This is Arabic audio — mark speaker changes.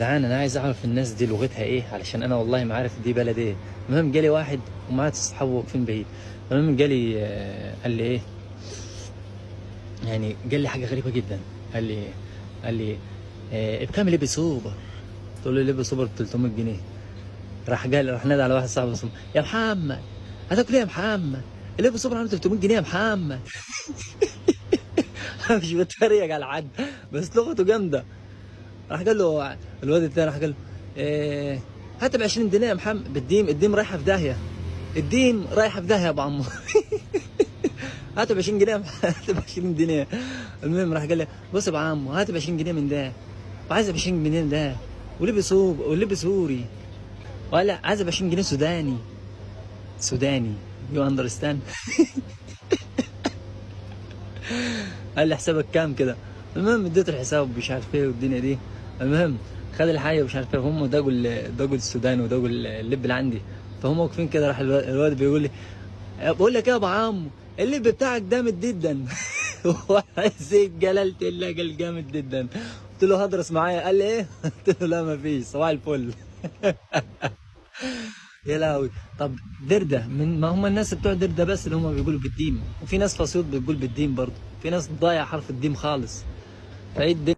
Speaker 1: جدعان انا عايز اعرف الناس دي لغتها ايه، علشان انا والله ما عارف دي بلد ايه. المهم جالي واحد ومعاه اصحابه واقفين بعيد. المهم جالي قال لي ايه، يعني قال لي حاجه غريبه جدا. قال لي بكام لبس سوبر؟ قلت له لبس سوبر ب 300 جنيه. راح نادى على واحد صاحبه اسمه يا محمد، هتاكل ايه يا محمد؟ اللبس سوبر عامل 300 جنيه يا محمد. أنا مش بتريق على حد، بس لغته جامده. راح قال له الواد الثاني، راح قال له هات ب 20 جنيه يا محمد. الديم رايحه في داهيه، الديم رايحه في داهيه يا ابو عمو. هات ب 20 جنيه هات ب 20 جنيه. المهم راح قال لي بص يا ابو عمو، هات ب 20 جنيه من ده، وعايز ب 20 جنيه من ده، ولبس سوري، ولا عايز ب 20 جنيه سوداني. سوداني، يو اندرستاند. قال لي حسابك كام كده؟ المهم اديته الحساب مش عارف ايه والدنيا دي. المهم خد الحاجه مش عارف ايه، هم داقوا السوداني وداقوا اللب اللي عندي. فهم واقفين كده، راح الواد بيقول لي بقول لك ايه يا ابو عمو، اللب بتاعك جامد جدا. وحسيت جلالة الله قال جامد جدا. قلت له هدرس معايا، قال لي ايه؟ قلت له لا ما فيش، صباح الفل. يا لهوي. طب درده، من ما هم الناس بتوع درده بس اللي هم بيقولوا بالديم، وفي ناس فاسيوط بتقول بالديم برضه، في ناس ضايع حرف الديم خالص. فايه الدنيا؟